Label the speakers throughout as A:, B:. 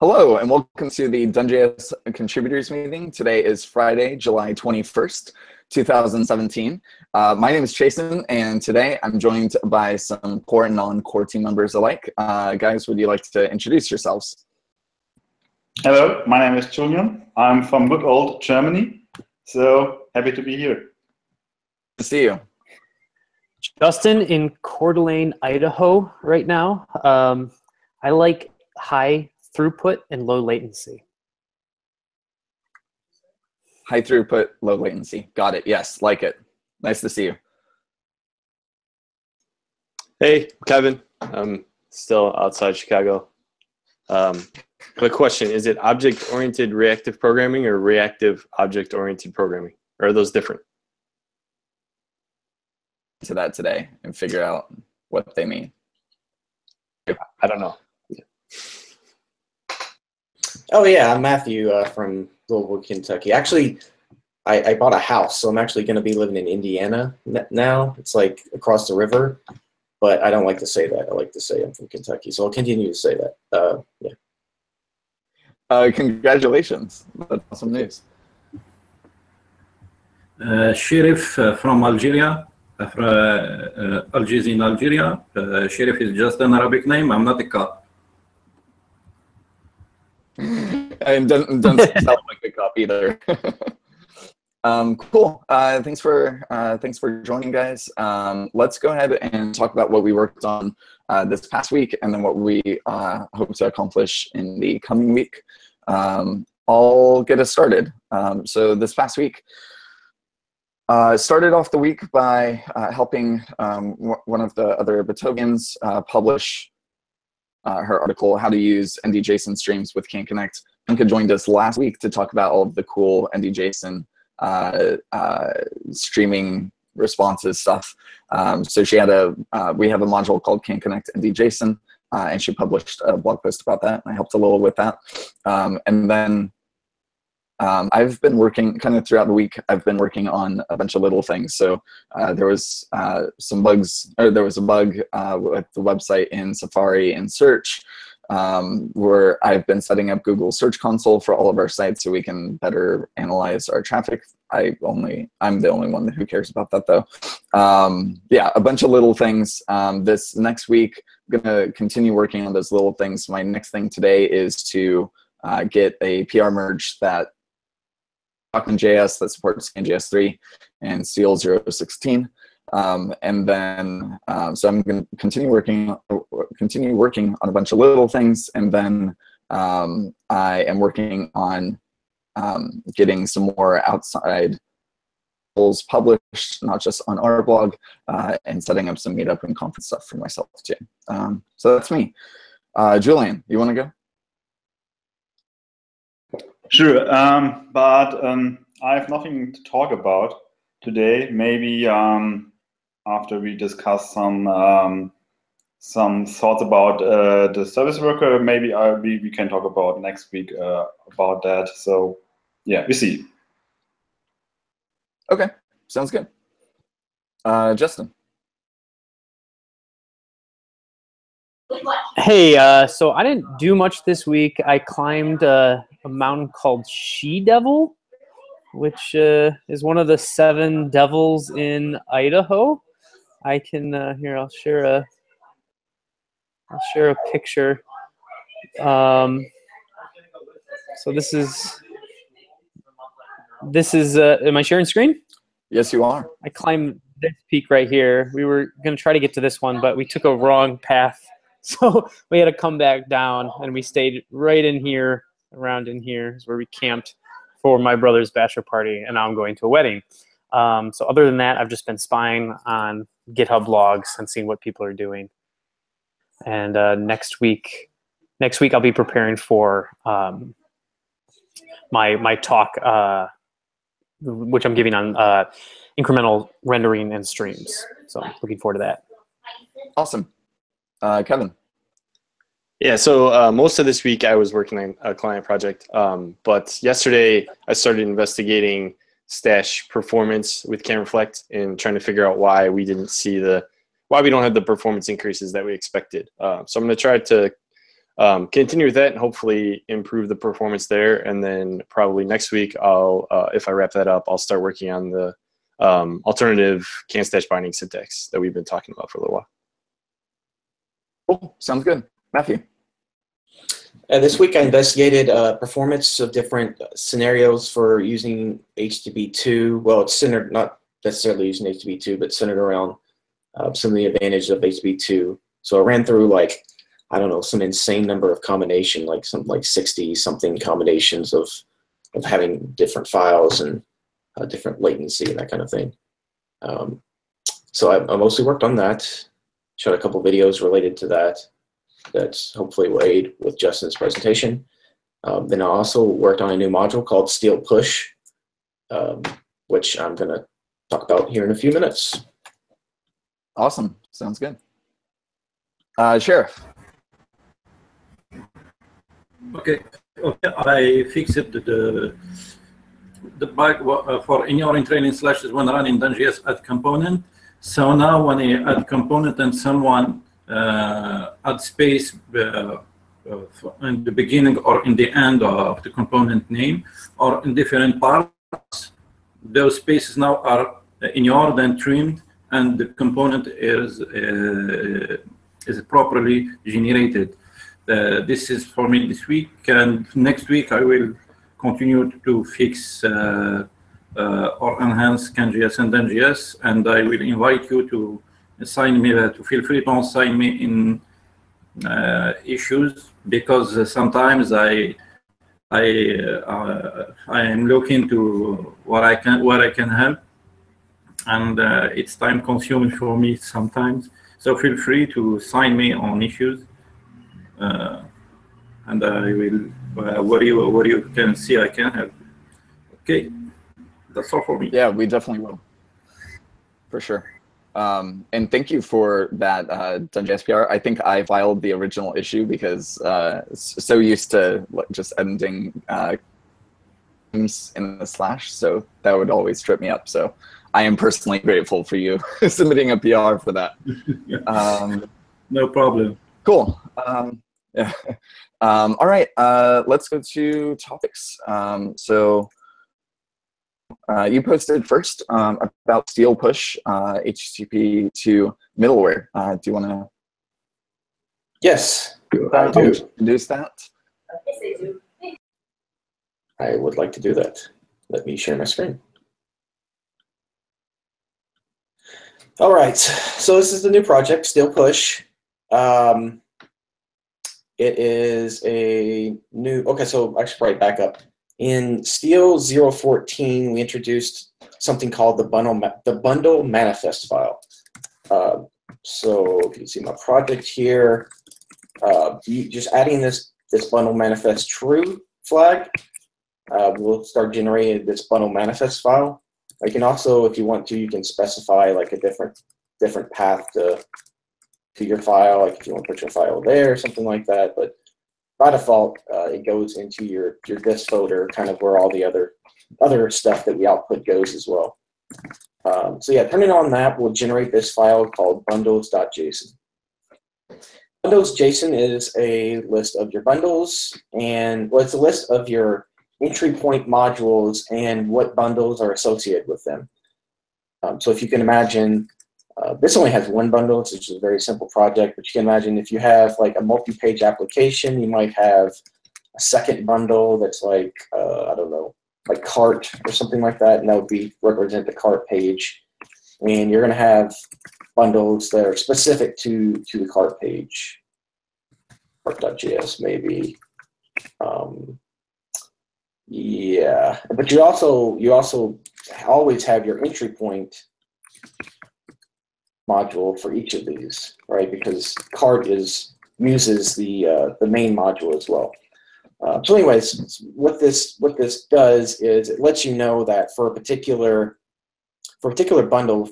A: Hello, and welcome to the DoneJS contributors meeting. Today is Friday, July 21st, 2017. My name is Chasen, and today I'm joined by some core and non-core team members alike. Guys, would you like to introduce yourselves?
B: Hello, my name is Julian. I'm from good old Germany, so happy to be here.
A: Good to see you.
C: Justin in Coeur d'Alene, Idaho right now. I like high throughput and low latency.
A: High throughput, low latency. Got it. Yes, like it. Nice to see you.
D: Hey, Kevin. I'm still outside Chicago. The question, is it object-oriented reactive programming or reactive object-oriented programming? Or are those different?
A: To that today and figure out what they mean.
D: I don't know.
E: Oh yeah, I'm Matthew from Louisville, Kentucky. Actually, I bought a house, so I'm actually going to be living in Indiana now. It's like across the river, but I don't like to say that. I like to say I'm from Kentucky, so I'll continue to say that. Yeah.
A: Congratulations. That's awesome news.
F: Sherif from Algeria. Algiers in Algeria. Sherif is just an Arabic name. I'm not a cop.
A: And doesn't sound like a cop either. Cool. Thanks for joining, guys. Let's go ahead and talk about what we worked on this past week, and then what we hope to accomplish in the coming week. I'll get us started. So this past week, started off the week by helping one of the other Batovians publish her article, How to Use NDJSON Streams with Can Connect. Anka joined us last week to talk about all of the cool NDJSON streaming responses stuff. So she had we have a module called Can Connect NDJSON, and she published a blog post about that. I helped a little with that. And then I've been working kind of throughout the week. I've been working on a bunch of little things. So there was some bugs, or there was a bug with the website in Safari and search, where I've been setting up Google Search Console for all of our sites so we can better analyze our traffic. I'm the only one who cares about that though. Yeah, a bunch of little things. This next week, I'm gonna continue working on those little things. My next thing today is to get a PR merge that DoneJS that supports CanJS 3 and Steel 016. And then, so I'm going to continue working on a bunch of little things, and then I am working on getting some more outside articles published, not just on our blog, and setting up some meetup and conference stuff for myself too. So that's me. Julian, you want to go?
B: Sure, but I have nothing to talk about today. Maybe after we discuss some thoughts about the service worker, maybe we can talk about next week about that. So yeah, we see.
A: Okay, sounds good. Justin.
C: Hey, so I didn't do much this week. I climbed a mountain called She-Devil, which is one of the 7 devils in Idaho. I can here. I'll share a picture. So this is. Am I sharing screen?
A: Yes, you are.
C: I climbed this peak right here. We were gonna try to get to this one, but we took a wrong path. So we had to come back down, and we stayed right in here, around in here is where we camped for my brother's bachelor party, and now I'm going to a wedding. So other than that, I've just been spying on GitHub logs and seeing what people are doing. And next week I'll be preparing for my talk, which I'm giving on incremental rendering and streams. So I'm looking forward to that.
A: Awesome. Kevin.
D: Yeah, so most of this week I was working on a client project, but yesterday I started investigating Stash performance with CanReflect and trying to figure out why we didn't see why we don't have the performance increases that we expected. So I'm going to try to continue with that and hopefully improve the performance there. And then probably next week, I'll if I wrap that up, I'll start working on the alternative can stash binding syntax that we've been talking about for a little while.
A: Cool. Sounds good. Matthew.
E: This week I investigated performance of different scenarios for using HTTP2. Well, it's centered, not necessarily using HTTP2, but centered around some of the advantages of HTTP2. So I ran through, like, I don't know, some insane number of combination, like something like 60 something combinations of having different files and different latency and that kind of thing. So I mostly worked on that. Shot a couple videos related to that. That's hopefully will aid with Justin's presentation. Then I also worked on a new module called Steel Push, which I'm going to talk about here in a few minutes.
A: Awesome. Sounds good. Sheriff.
F: Okay. I fixed the bug for ignoring trailing slashes when running DoneJS add component. So now when I add component and someone add space in the beginning or in the end of the component name or in different parts, those spaces now are ignored and trimmed, and the component is properly generated. This is for me this week, and next week I will continue to fix or enhance CanJS and DoneJS, and I will invite you to assign me to feel free to assign me in issues, because sometimes I am looking to what I can help, and it's time consuming for me sometimes. So feel free to sign me on issues, and I will where you can see I can help. Okay, that's all for me.
A: Yeah, we definitely will, for sure. And thank you for that DoneJS PR. I think I filed the original issue because so used to just ending in the slash, so that would always trip me up. So I am personally grateful for you submitting a PR for that.
F: No problem.
A: Cool. Yeah. All right. Let's go to topics. So you posted first about Steel Push HTTP to middleware. Do you want to?
E: Yes, I do.
A: Introduce that?
G: Yes, I do.
E: I would like to do that. Let me share my screen. All right, so this is the new project, Steel Push. It is a new, okay, so I should probably back up. In Steel 014, we introduced something called the bundle manifest file. So if you can see my project here, just adding this bundle manifest true flag, we'll start generating this bundle manifest file. You can also, if you want to, you can specify like a different path to your file, like if you want to put your file there or something like that. But by default, it goes into your disk folder, kind of where all the other stuff that we output goes as well. So yeah, turning on that will generate this file called bundles.json. Bundles.json is a list of your bundles, and well, it's a list of your entry point modules and what bundles are associated with them. So if you can imagine, this only has one bundle, which is a very simple project, but you can imagine if you have like a multi-page application, you might have a second bundle that's like, I don't know, like cart or something like that, and that would represent the cart page. And you're going to have bundles that are specific to the cart page. Cart.js maybe. Yeah, but you also always have your entry point module for each of these, right? Because cart uses the main module as well. So anyways, what this does is it lets you know that for a particular bundle,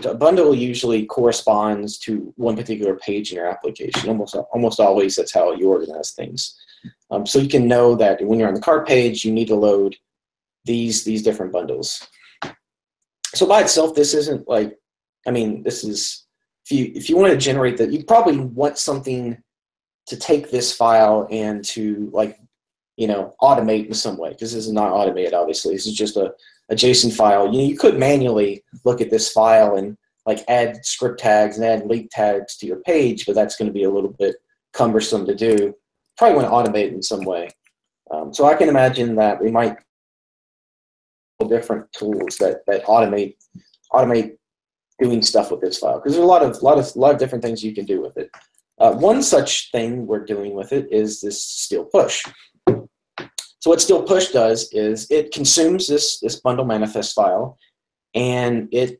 E: a bundle usually corresponds to one particular page in your application. Almost always, that's how you organize things. So you can know that when you're on the cart page, you need to load these different bundles. So by itself, this isn't like, I mean, this is, if you want to generate that, you probably want something to take this file and to, like, you know, automate in some way, because this is not automated, obviously. This is just a JSON file. You know, you could manually look at this file and like add script tags and add link tags to your page, but that's going to be a little bit cumbersome to do. Probably want to automate it in some way. So I can imagine that we might have different tools that automate doing stuff with this file, because there's a lot of different things you can do with it. One such thing we're doing with it is this still push. So what still push does is it consumes this bundle manifest file, and it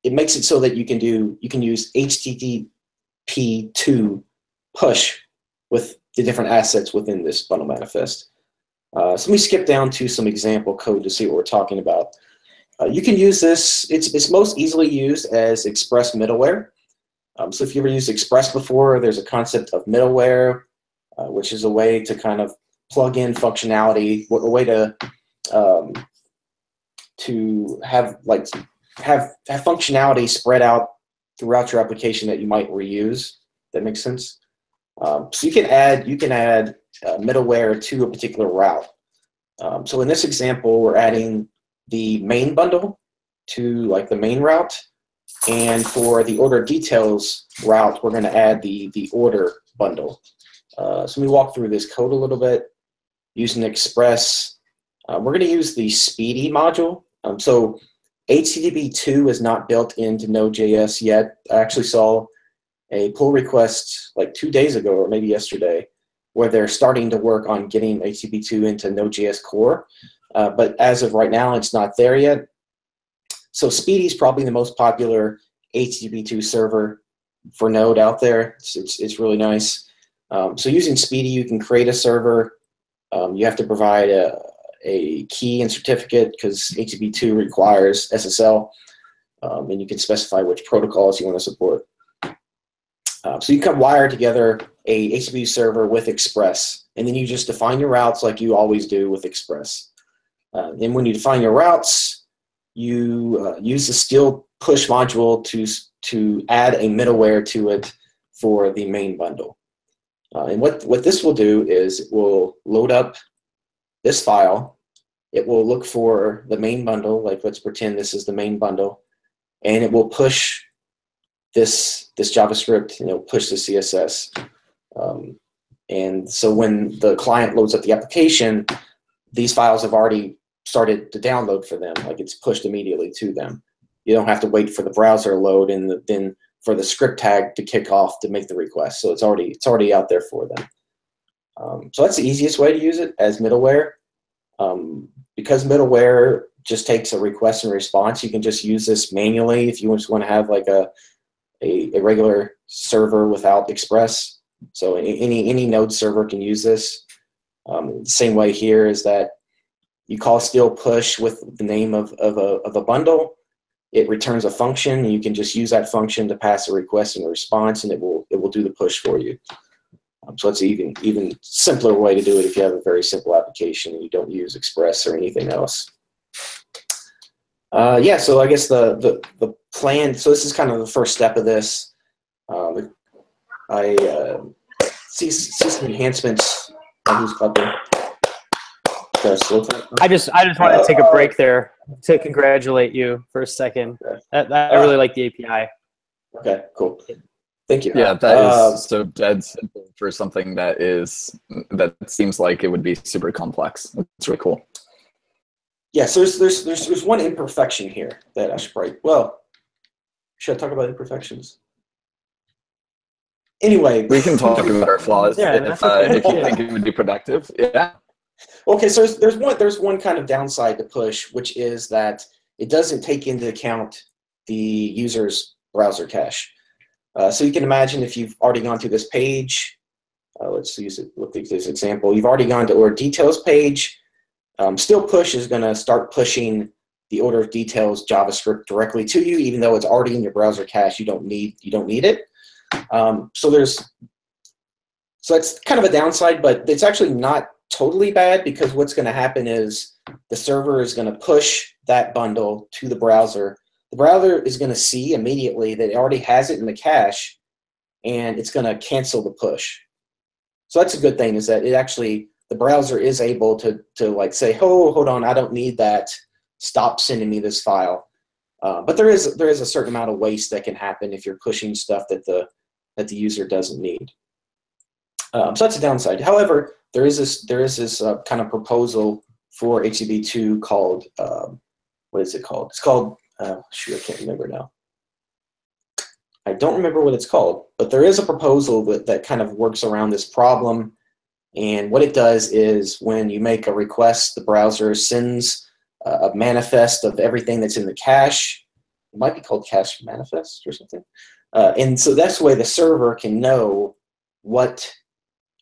E: makes it so that you can use HTTP2 push with the different assets within this bundle manifest. So let me skip down to some example code to see what we're talking about. You can use this. It's most easily used as Express middleware. So if you ever used Express before, there's a concept of middleware, which is a way to kind of plug in functionality, a way to have functionality spread out throughout your application that you might reuse. That makes sense. So you can add middleware to a particular route. So in this example, we're adding the main bundle to like the main route, and for the order details route, we're going to add the order bundle. So let me walk through this code a little bit using Express. We're going to use the Speedy module. So HTTP2 is not built into Node.js yet. I actually saw a pull request like 2 days ago or maybe yesterday where they're starting to work on getting HTTP2 into Node.js core. But as of right now, it's not there yet. So Speedy is probably the most popular HTTP2 server for Node out there. It's really nice. So using Speedy, you can create a server. You have to provide a key and certificate because HTTP2 requires SSL, and you can specify which protocols you want to support. So you can wire together a HTTP server with Express, and then you just define your routes like you always do with Express. And when you define your routes, you use the still push module to add a middleware to it for the main bundle. And what this will do is it will load up this file. It will look for the main bundle, like let's pretend this is the main bundle, and it will push this JavaScript, and it'll push the CSS. And so when the client loads up the application, these files have already started to download for them, like it's pushed immediately to them. You don't have to wait for the browser load and then for the script tag to kick off to make the request. So it's already out there for them. So that's the easiest way to use it as middleware. Because middleware just takes a request and response, you can just use this manually if you just want to have like a regular server without Express. So any Node server can use this. The same way here is that you call still push with the name of a bundle. It returns a function, and you can just use that function to pass a request and a response, and it will do the push for you. So it's an even simpler way to do it if you have a very simple application and you don't use Express or anything else. Yeah, so I guess the plan. So this is kind of the first step of this. I see some enhancements. Who's clapping?
C: I just wanted to take a break there to congratulate you for a second. Okay. I really like the API.
E: Okay, cool. Thank you.
A: Yeah, that is so dead simple for something that seems like it would be super complex. It's really cool.
E: Yeah, so there's one imperfection here that I should probably, well, should I talk about imperfections? Anyway.
A: We can talk about our flaws if you think it would be productive. Yeah.
E: Okay, so there's one kind of downside to push, which is that it doesn't take into account the user's browser cache. So you can imagine if you've already gone through this page, let's look at this example. You've already gone to order details page. Still push is going to start pushing the order of details JavaScript directly to you, even though it's already in your browser cache. You don't need it. So that's kind of a downside, but it's actually not totally bad, because what's going to happen is the server is going to push that bundle to the browser. The browser is going to see immediately that it already has it in the cache, and it's going to cancel the push. So that's a good thing, is that it actually, the browser is able to like say, oh, hold on, I don't need that. Stop sending me this file. But there is a certain amount of waste that can happen if you're pushing stuff that the user doesn't need. So that's a downside. However, there is this kind of proposal for HTTP2 called, what is it called? It's called, shoot, I can't remember now. I don't remember what it's called, but there is a proposal that kind of works around this problem. And what it does is when you make a request, the browser sends a manifest of everything that's in the cache. It might be called cache manifest or something. And so that's the way the server can know what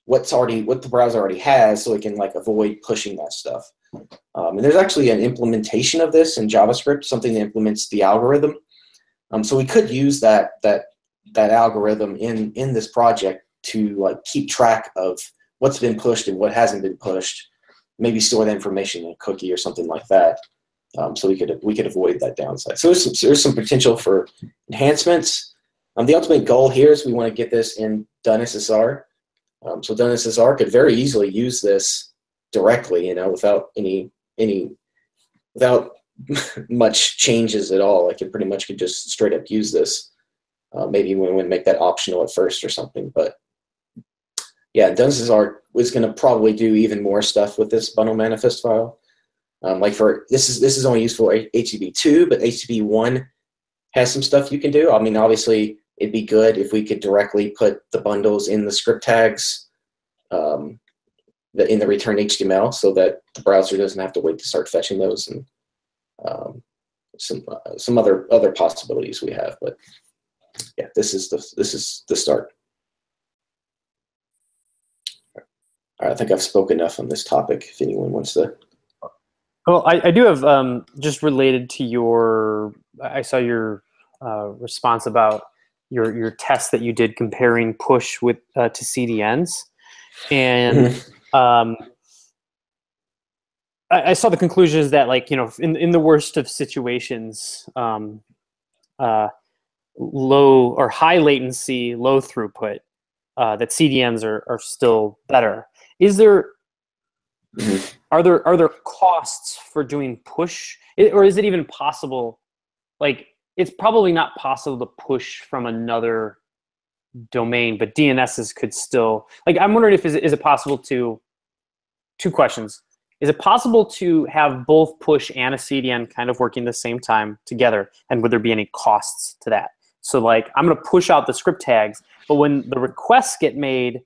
E: the browser already has, so it can like avoid pushing that stuff. And there's actually an implementation of this in JavaScript, something that implements the algorithm. So we could use that algorithm in this project to like keep track of what's been pushed and what hasn't been pushed. Maybe store the information in a cookie or something like that. So we could avoid that downside. So there's some potential for enhancements. The ultimate goal here is we want to get this in DoneSSR. So DoneSSR could very easily use this directly, without without much changes at all. Like it pretty much could just straight up use this. Maybe we would make that optional at first or something, but yeah, DoneSSR is going to probably do even more stuff with this bundle manifest file. Like for this is only useful for HTTP2, but HTTP1 has some stuff you can do. I mean, obviously, it'd be good if we could directly put the bundles in the script tags in the return HTML, so that the browser doesn't have to wait to start fetching those, and some other possibilities we have. But yeah, this is the start. All right, I think I've spoken enough on this topic. If anyone wants to.
C: Well, I do have just related to your. I saw your response about your test that you did comparing push with to CDNs, and I saw the conclusion is that, like, in the worst of situations, low or high latency, low throughput, that CDNs are still better. Is there are there costs for doing push, or is it even possible? Like, it's probably not possible to push from another domain, but DNSs could still. Like, I'm wondering if is it possible to. Two questions. Is it possible to have both push and a CDN kind of working at the same time together, and would there be any costs to that? So, like, I'm going to push out the script tags, but when the requests get made,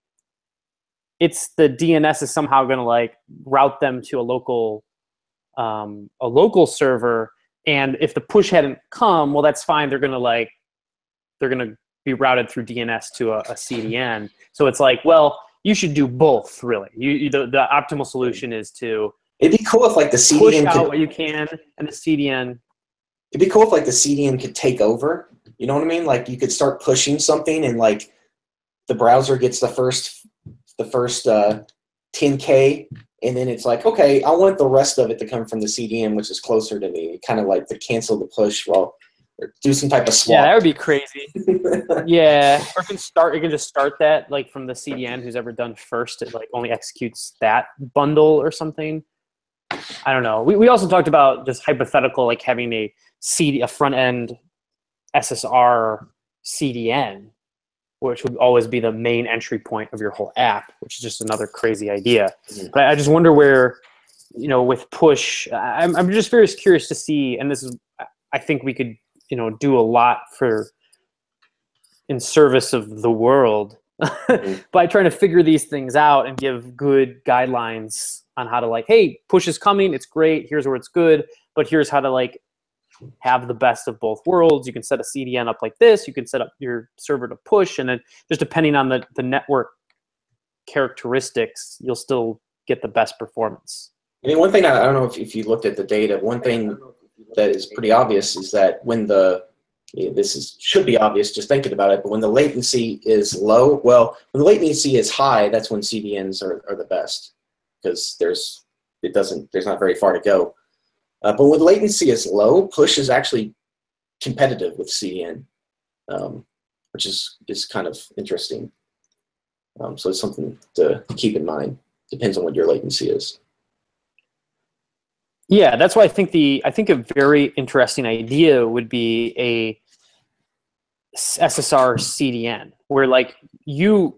C: it's the DNS is somehow going to like route them to a local server, and if the push hadn't come, well, that's fine. They're going to be routed through DNS to a CDN. So it's like, well, you should do both, really. The optimal solution is to
E: it'd be cool if like the CDN
C: push out what you can, and the CDN.
E: It'd be cool if like the CDN could take over. You know what I mean? Like you could start pushing something, and like the browser gets the first 10K, and then it's like, okay, I want the rest of it to come from the CDN, which is closer to me. Kind of like to cancel the push, or do some type of swap.
C: Yeah, that would be crazy. Yeah, or it can just start that like from the CDN. Who's ever done first, it like only executes that bundle or something. I don't know. We also talked about just hypothetical, like having a front end SSR CDN, which would always be the main entry point of your whole app, which is just another crazy idea. But I just wonder where, with push, I'm just very curious to see, and this is, I think we could, do a lot in service of the world by trying to figure these things out and give good guidelines on how to, like, hey, push is coming, it's great, here's where it's good, but here's how to, like, have the best of both worlds. You can set a CDN up like this, you can set up your server to push, and then just depending on the network characteristics, you'll still get the best performance.
E: I mean, one thing, I don't know if you looked at the data, one thing that is pretty obvious is that when should be obvious just thinking about it, but when the latency is low, well, when the latency is high, that's when CDNs are the best, because there's not very far to go. But when latency is low, push is actually competitive with CDN. which is kind of interesting. So it's something to keep in mind. Depends on what your latency is.
C: Yeah, that's why I think a very interesting idea would be a SSR CDN, where like you're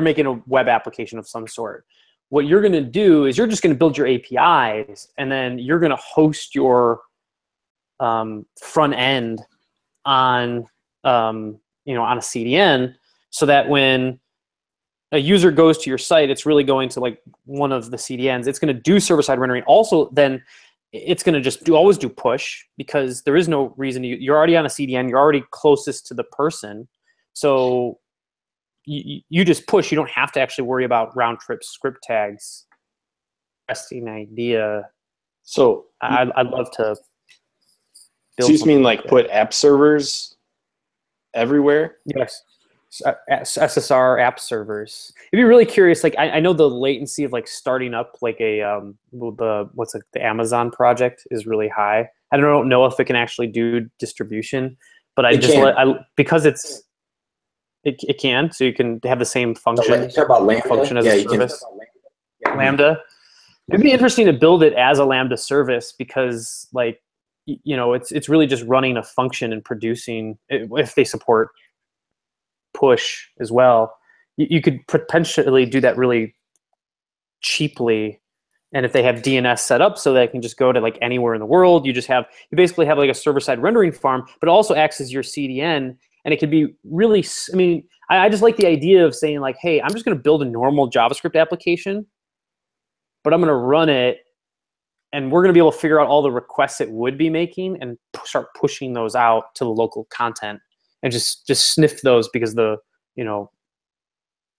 C: making a web application of some sort. What you're going to do is you're just going to build your APIs, and then you're going to host your front end on on a CDN, so that when a user goes to your site, it's really going to like one of the CDNs. It's going to do server-side rendering. Also, then it's going to just always do push, because there is no reason you're already on a CDN. You're already closest to the person, so you just push. You don't have to actually worry about round trip script tags. Interesting idea.
D: So
C: I'd love to.
D: So you mean like put app servers everywhere?
C: Yes. SSR app servers. It'd be really curious. Like I know the latency of like starting up like a the Amazon project is really high. I don't know if it can actually do distribution, but because it can, so you can have the same function.
E: You talk about Lambda?
C: Function as a service. Lambda. It'd be interesting to build it as a Lambda service, because like it's really just running a function and producing, if they support push as well. You could potentially do that really cheaply, and if they have DNS set up so they can just go to like anywhere in the world, you basically have like a server-side rendering farm, but it also acts as your CDN, and it could be really, I mean, I just like the idea of saying like, hey, I'm just going to build a normal JavaScript application, but I'm going to run it, and we're going to be able to figure out all the requests it would be making and start pushing those out to the local content, and just sniff those, because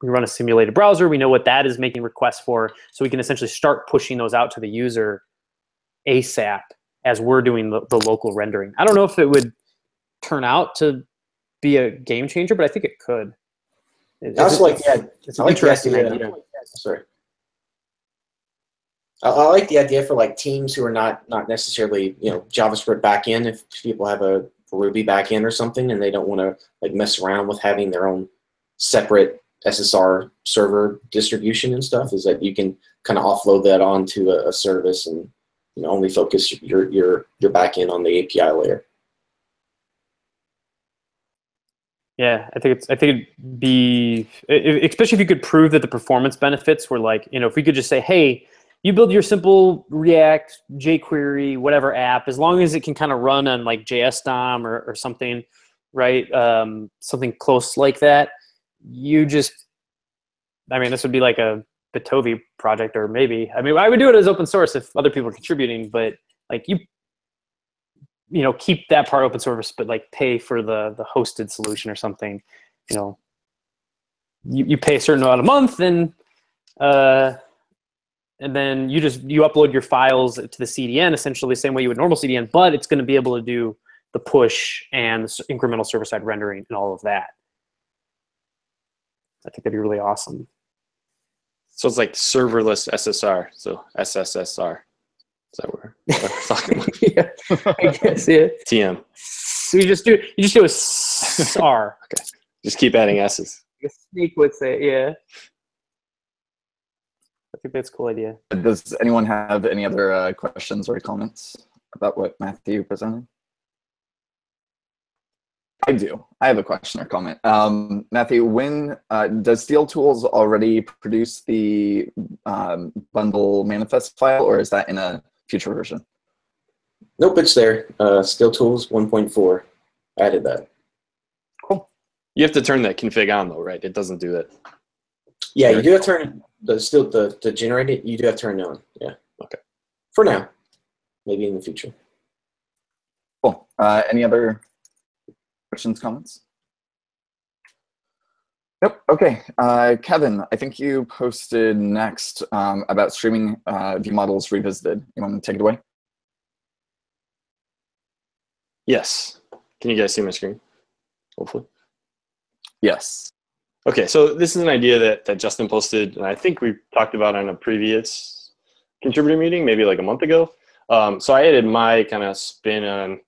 C: we run a simulated browser. We know what that is making requests for, so we can essentially start pushing those out to the user ASAP as we're doing the local rendering. I don't know if it would turn out to be a game changer, but I think it could.
E: It's an interesting idea. Sorry. I like the idea for like teams who are not necessarily JavaScript backend. If people have a Ruby backend or something, and they don't want to like mess around with having their own separate SSR server distribution and stuff, is that you can kind of offload that onto a service and only focus your backend on the API layer.
C: Yeah, I think it'd be, especially if you could prove that the performance benefits were like, if we could just say, hey, you build your simple React, jQuery, whatever app, as long as it can kind of run on like JSDOM or something, right? Something close like that. This would be like a Bitovi project, or maybe, I would do it as open source if other people are contributing, but like keep that part open source, but like pay for the hosted solution or something. You pay a certain amount a month, and then you upload your files to the CDN essentially the same way you would normal CDN, but it's going to be able to do the push and the incremental server-side rendering and all of that. I think that'd be really awesome.
D: So it's like serverless SSR, so SSSR. Is that what we're talking about?
C: Yeah, I guess, yeah.
D: TM.
C: So you just do a SAR.
D: Okay. Just keep adding S's.
C: A snake would say, yeah. I think that's a cool idea.
A: Does anyone have any other questions or comments about what Matthew presented? I do. I have a question or comment. Matthew, when does Steel Tools already produce the bundle manifest file, or is that in a future version?
E: Nope, it's there. Steel Tools 1.4 added that.
C: Cool.
D: You have to turn that config on though, right? It doesn't do that.
E: Yeah, you do have to turn to generate it. You do have to turn it on. Yeah.
D: Okay.
E: For now, maybe in the future.
A: Cool. Any other questions, comments? Nope. Okay. Kevin, I think you posted next about streaming view models revisited. You want to take it away?
D: Yes. Can you guys see my screen? Hopefully.
A: Yes.
D: Okay, so this is an idea that Justin posted, and I think we talked about on a previous contributor meeting, maybe like a month ago. So I added my kind of spin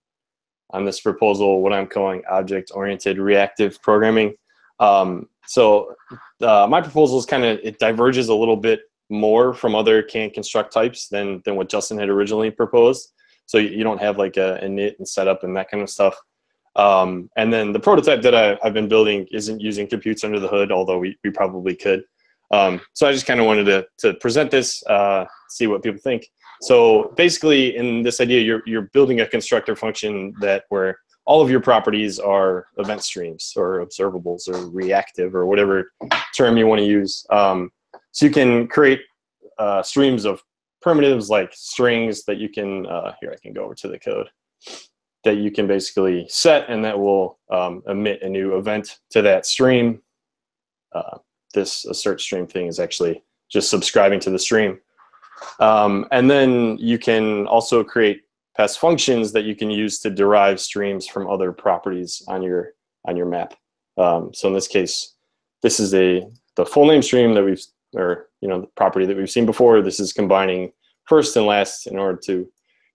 D: on this proposal what I'm calling object-oriented reactive programming. So my proposal is it diverges a little bit more from other can construct types than what Justin had originally proposed. So you don't have like a init and setup and that kind of stuff. And then the prototype that I've been building isn't using computes under the hood, although we probably could. So I just kind of wanted to present this, see what people think. So basically, in this idea, you're building a constructor function where all of your properties are event streams or observables or reactive or whatever term you want to use. So you can create streams of primitives like strings that you can, here I can go over to the code, that you can basically set, and that will emit a new event to that stream. This assert stream thing is actually just subscribing to the stream. And then you can also create pass functions that you can use to derive streams from other properties on your map. So in this case, this is the full name stream that the property that we've seen before. This is combining first and last in order to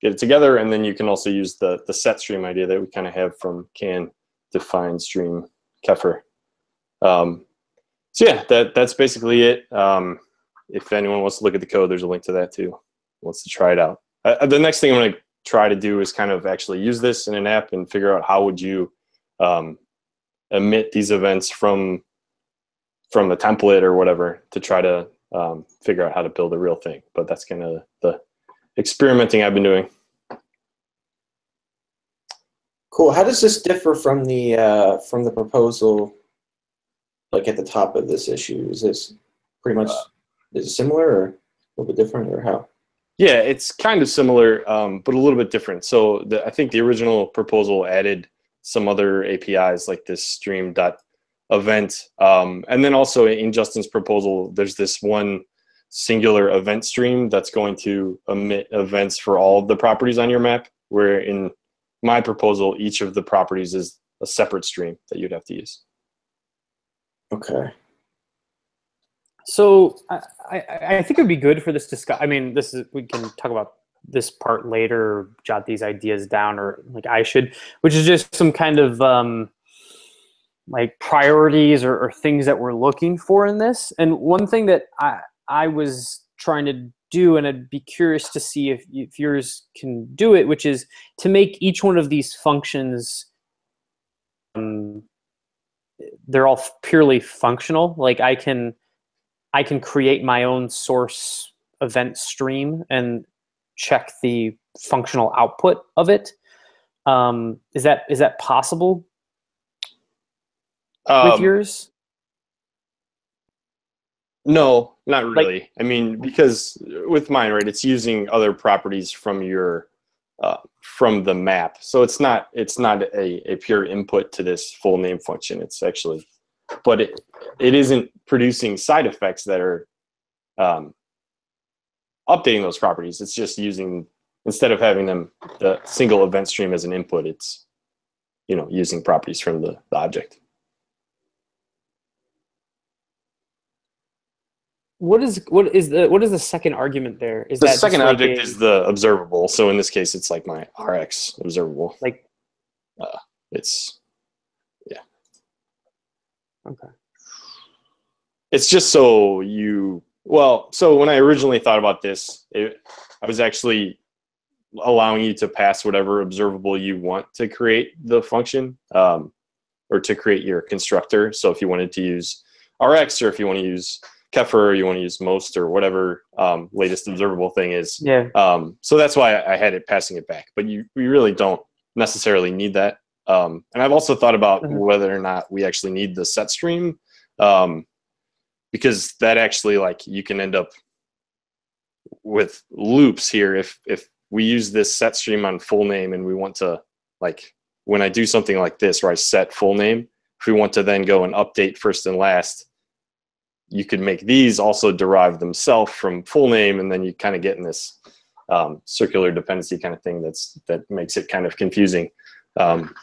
D: get it together. And then you can also use the set stream idea that we kind of have from can define stream kefir. So yeah, that's basically it. If anyone wants to look at the code, there's a link to that too. Wants to try it out. The next thing I'm going to try to do is kind of actually use this in an app and figure out how would you emit these events from the template or whatever to try to figure out how to build a real thing. But that's kind of the experimenting I've been doing.
E: Cool. How does this differ from the proposal, like at the top of this issue? Is this pretty much is it similar or a little bit different, or how?
D: Yeah, it's kind of similar, but a little bit different. So I think the original proposal added some other APIs like this stream.event. And then also in Justin's proposal, there's this one singular event stream that's going to emit events for all of the properties on your map, where in my proposal, each of the properties is a separate stream that you'd have to use.
E: Okay.
C: So I think it would be good for this discussion. I mean, we can talk about this part later, or jot these ideas down, or like I should, which is just some kind of like priorities or things that we're looking for in this. And one thing that I was trying to do, and I'd be curious to see if yours can do it, which is to make each one of these functions, they're all purely functional. Like I can create my own source event stream and check the functional output of it. Is that possible with yours?
D: No, not really. I mean, because with mine, right, it's using other properties from your from the map, so it's not a pure input to this full name function. It's actually, but it isn't producing side effects that are updating those properties. It's just using, instead of having the single event stream as an input, it's using properties from the object.
C: What is the second argument there? Is
D: the
C: that
D: second
C: like
D: object is the observable. So in this case, it's like my RX observable.
C: Like,
D: it's, yeah.
C: Okay.
D: It's just so so when I originally thought about this, I was actually allowing you to pass whatever observable you want to create the function, or to create your constructor. So if you wanted to use RX, or if you want to use kefir, or you want to use most, or whatever latest observable thing is. Yeah. So that's why I had it passing it back. But we really don't necessarily need that. And I've also thought about whether or not we actually need the set stream, because that actually, like, you can end up with loops here if we use this set stream on full name and we want to, like, when I do something like this where I set full name, if we want to then go and update first and last, you could make these also derive themselves from full name, and then you kind of get in this circular dependency kind of thing that makes it kind of confusing. But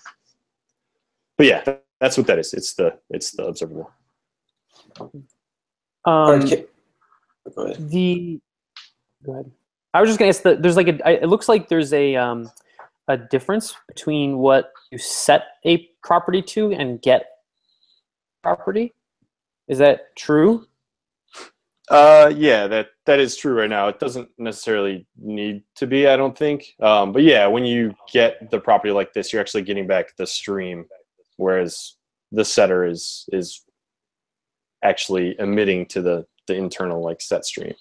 D: yeah, that's what that is. It's the observable.
E: Go ahead.
C: Go ahead. I was just gonna ask, there's like it looks like there's a a difference between what you set a property to and get property. Is that true?
D: Yeah, that is true right now. It doesn't necessarily need to be, I don't think. But yeah, when you get the property like this, you're actually getting back the stream, whereas the setter is actually emitting to the internal like set stream.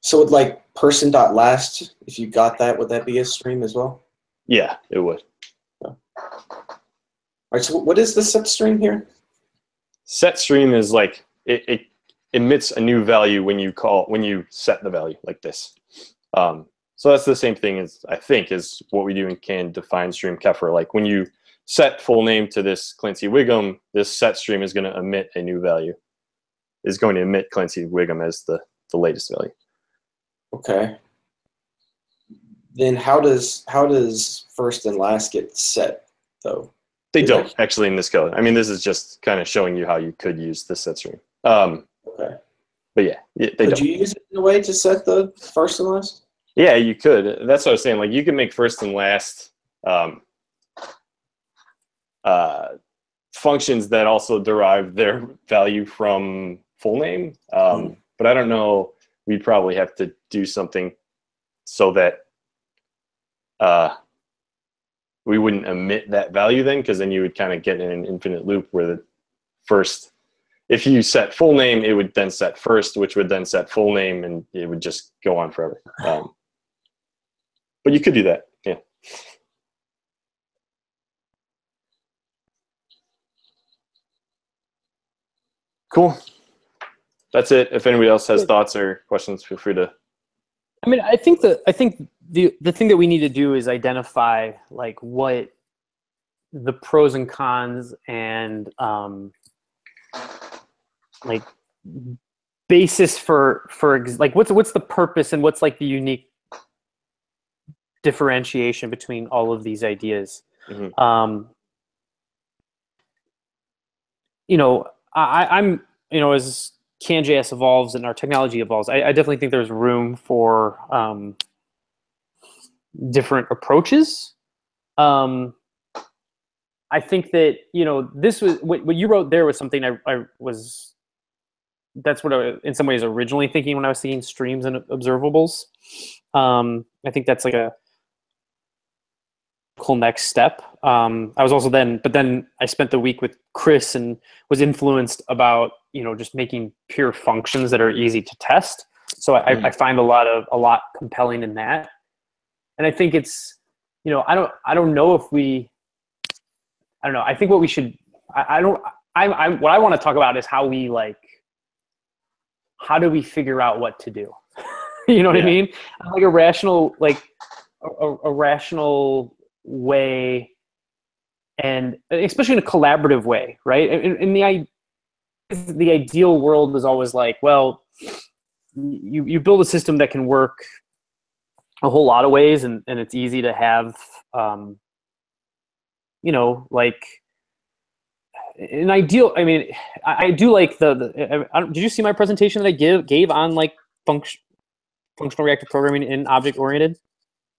E: So would like person.last, if you got that, would that be a stream as well?
D: Yeah, it would.
E: All right, so what is the set stream here?
D: Set stream is like it emits a new value when you set the value like this. So that's the same thing as I think is what we do in can define stream Kefir. Like when you set full name to this Clancy Wiggum, this set stream is going to emit a new value. Is going to emit Clancy Wiggum as the latest value.
E: Okay. Then how does first and last get set though?
D: They don't actually in this code. I mean, this is just kind of showing you how you could use the set stream.
E: Okay.
D: But yeah, they don't.
E: Could you use it in a way to set the first and last?
D: Yeah, you could. That's what I was saying. Like you can make first and last functions that also derive their value from full name. But I don't know. We'd probably have to do something so that we wouldn't emit that value then, because then you would kind of get in an infinite loop where the first, if you set full name, it would then set first, which would then set full name, and it would just go on forever. But you could do that, yeah. Cool. That's it. If anybody else has thoughts or questions, feel free to.
C: I mean, I think the thing that we need to do is identify like what the pros and cons and like basis for like what's the purpose and what's like the unique differentiation between all of these ideas.
D: Mm-hmm.
C: You know, I'm as CanJS evolves and our technology evolves, I definitely think there's room for different approaches. I think that, this was what you wrote there was something that's what I, in some ways, originally thinking when I was thinking streams and observables. I think that's like a cool next step. I was also but then I spent the week with Chris and was influenced about, just making pure functions that are easy to test. So I find a lot compelling in that. And I think it's, I don't know if I don't know. I think what we should, what I want to talk about is how do we figure out what to do? You know what I mean? Like a rational way, and especially in a collaborative way, right? And the ideal world is always like, well, you build a system that can work a whole lot of ways, and it's easy to have, like an ideal. I mean, I do like did you see my presentation that I gave on like functional reactive programming in object oriented?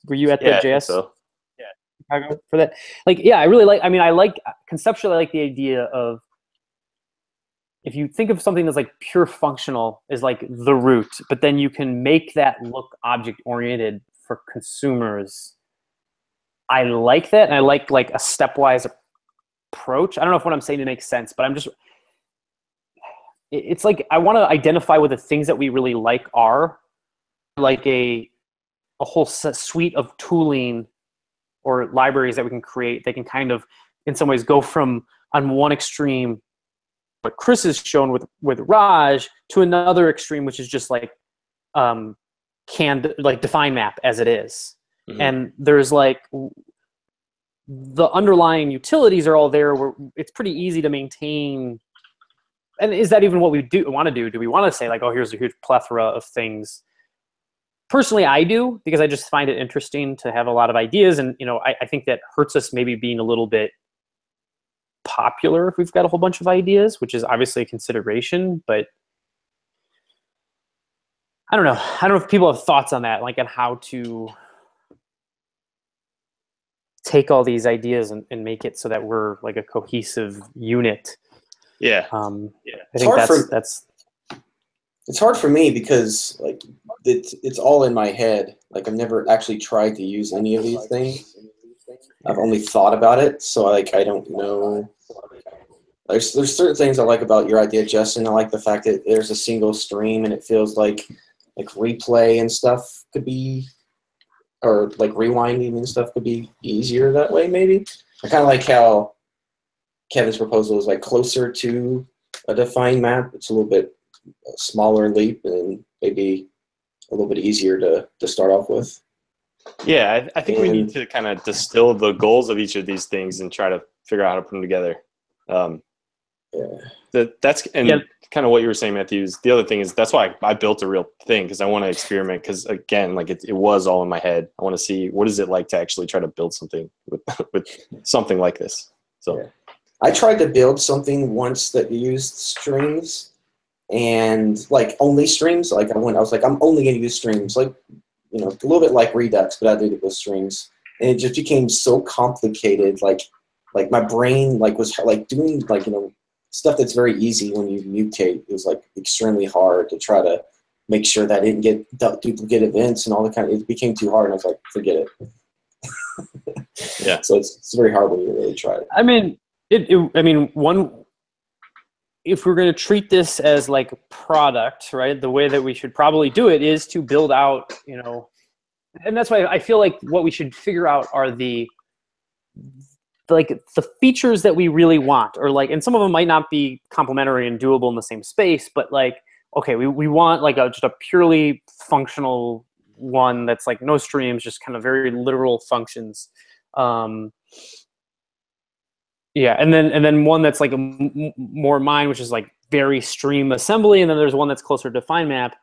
C: Were you at the JS?
D: So.
C: For that, I really like. I mean, I like conceptually. I like the idea of if you think of something that's like pure functional is like the root, but then you can make that look object oriented for consumers. I like that, and I like a stepwise approach. I don't know if what I'm saying makes sense, but it's like I want to identify what the things that we really like are, like a whole suite of tooling or libraries that we can create. They can kind of, in some ways, go from on one extreme, what Chris has shown with Raj, to another extreme, which is just like define map as it is. Mm-hmm. And there's like the underlying utilities are all there where it's pretty easy to maintain. And is that even what we want to do? Do we want to say like, oh, here's a huge plethora of things? Personally, I do, because I just find it interesting to have a lot of ideas. And, I think that hurts us maybe being a little bit popular if we've got a whole bunch of ideas, which is obviously a consideration. But I don't know. I don't know if people have thoughts on that, like on how to take all these ideas and make it so that we're like a cohesive unit.
D: Yeah.
C: I think that's
E: it's hard for me because like it's all in my head. Like I've never actually tried to use any of these things. I've only thought about it, so like I don't know. There's certain things I like about your idea, Justin. I like the fact that there's a single stream and it feels like replay and stuff could be, or like rewinding and stuff could be easier that way. Maybe I kind of like how Kevin's proposal is like closer to a defined map. It's a little bit smaller leap and maybe a little bit easier to start off with.
D: Yeah, I think we need to kind of distill the goals of each of these things and try to figure out how to put them together. That's kind of what you were saying, Matthew. The other thing is that's why I built a real thing, because I want to experiment. Because again, like it was all in my head. I want to see what is it like to actually try to build something with something like this. So. Yeah.
E: I tried to build something once that used streams and like only streams. Like I was like, I'm only going to use streams, like, you know, a little bit like Redux, but I did it with streams. And it just became so complicated. Like my brain like was like doing like, you know, stuff that's very easy when you mutate. It was like extremely hard to try to make sure that I didn't get duplicate events and all the kind of, it became too hard. And I was like, forget it.
D: Yeah.
E: So it's very hard when you really try it.
C: I mean, if we're going to treat this as like a product, right, the way that we should probably do it is to build out, you know, and that's why I feel like what we should figure out are the features that we really want, or like, and some of them might not be complementary and doable in the same space, but like, okay, we want like just a purely functional one that's like no streams, just kind of very literal functions. Yeah, and then one that's like more mine, which is like very stream assembly, and then there's one that's closer to define map.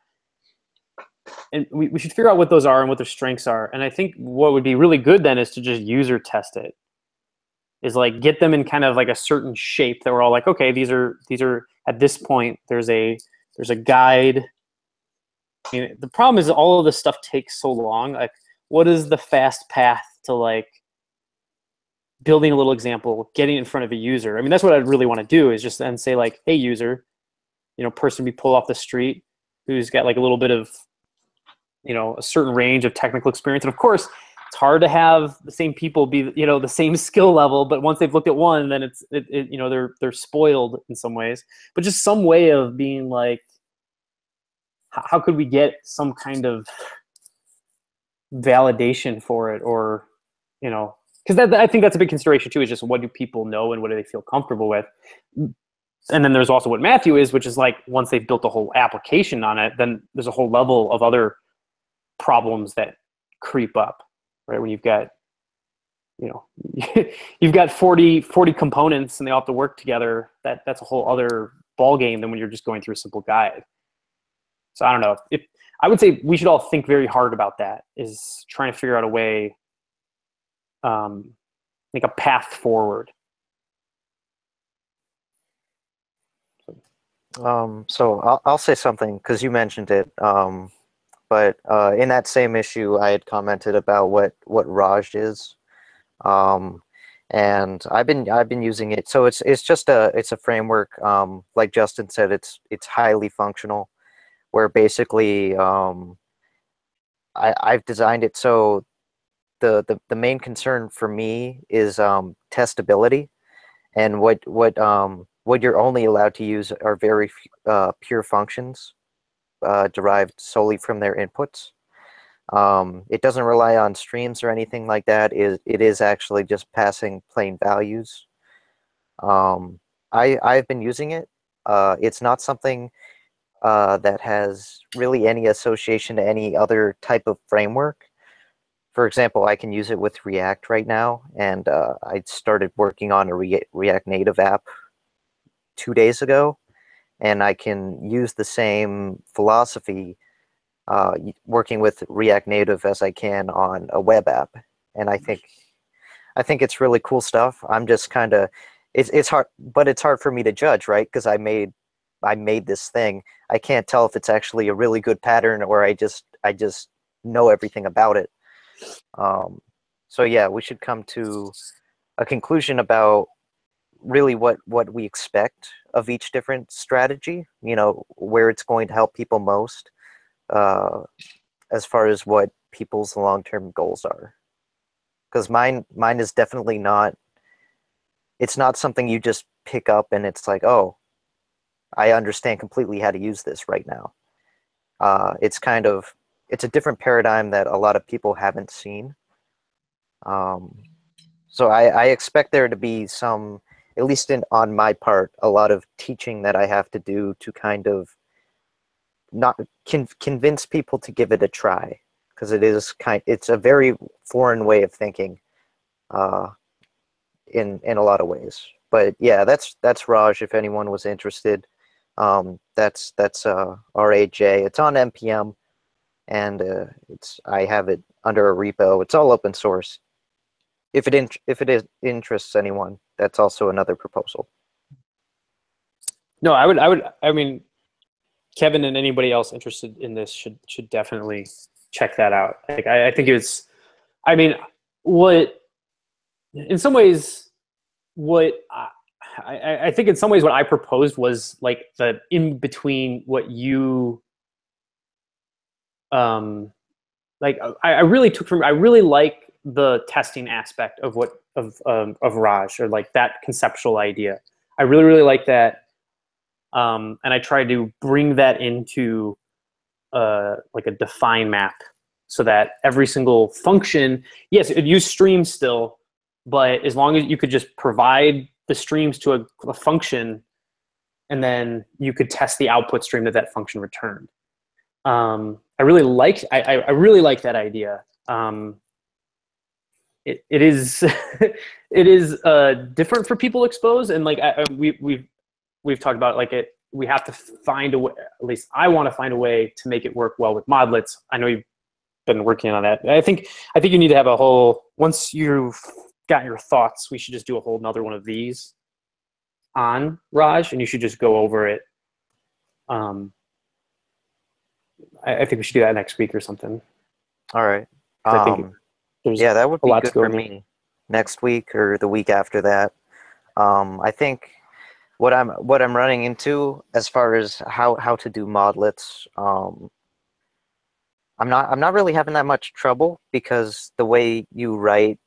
C: And we should figure out what those are and what their strengths are. And I think what would be really good then is to just user test it. Is like get them in kind of like a certain shape that we're all like, okay, these are at this point there's a guide. I mean, the problem is all of this stuff takes so long. Like, what is the fast path to like building a little example, getting in front of a user? I mean, that's what I'd really want to do, is just then say like, hey user, you know, person we pull off the street who's got like a little bit of, you know, a certain range of technical experience. And of course, it's hard to have the same people be, you know, the same skill level, but once they've looked at one, then it's you know, they're spoiled in some ways. But just some way of being like, how could we get some kind of validation for it, or, you know, because I think that's a big consideration too, is just what do people know and what do they feel comfortable with. And then there's also what Matthew is, which is like once they've built a whole application on it, then there's a whole level of other problems that creep up, right? When you've got, you know, you've got 40 components and they all have to work together, that's a whole other ball game than when you're just going through a simple guide. So I don't know. I would say we should all think very hard about that, is trying to figure out a way, like a path forward.
G: So I'll say something because you mentioned it. But in that same issue, I had commented about what Raj is, and I've been using it. So it's a framework. Like Justin said, it's highly functional, where basically I've designed it so the main concern for me is testability, and what you're only allowed to use are very pure functions derived solely from their inputs. It doesn't rely on streams or anything like that. It is actually just passing plain values. I've been using it. It's not something that has really any association to any other type of framework. For example, I can use it with React right now, and I started working on a React Native app 2 days ago, and I can use the same philosophy working with React Native as I can on a web app. And I think it's really cool stuff. I'm just kind of, it's hard, but it's hard for me to judge, right? Because I made this thing. I can't tell if it's actually a really good pattern or I just know everything about it. So yeah, we should come to a conclusion about really what we expect of each different strategy, you know, where it's going to help people most, as far as what people's long-term goals are. Because mine is definitely not, it's not something you just pick up and it's like, oh, I understand completely how to use this right now. It's kind of, it's a different paradigm that a lot of people haven't seen. So I expect there to be some, at least on my part, a lot of teaching that I have to do to kind of not convince people to give it a try, because it's a very foreign way of thinking, in a lot of ways. But yeah, that's Raj. If anyone was interested, that's RAJ. It's on npm, and I have it under a repo. It's all open source. If it interests anyone, that's also another proposal.
C: No, I mean, Kevin and anybody else interested in this should definitely check that out. Like, I think it's, I mean, in some ways, I think in some ways what I proposed was like the in between what you, like I really took from, I really like the testing aspect of of Raj, or like that conceptual idea. I really like that. And I try to bring that into like a define map, so that every single function, yes, it use streams still, but as long as you could just provide the streams to a function, and then you could test the output stream that function returned. I really like that idea. It is it is different for people exposed, and like we've talked about, like, we have to find a way, at least I want to find a way to make it work well with modlets. I know you've been working on that. I think you need to have a whole, once you've got your thoughts, we should just do a whole another one of these on Raj, and you should just go over it. I think we should do that next week or something.
G: All right.
C: I think
G: yeah, that would be good for
C: me.
G: me. Next week or the week after that. I think what I'm running into as far as how to do modlets, I'm not really having that much trouble, because the way you write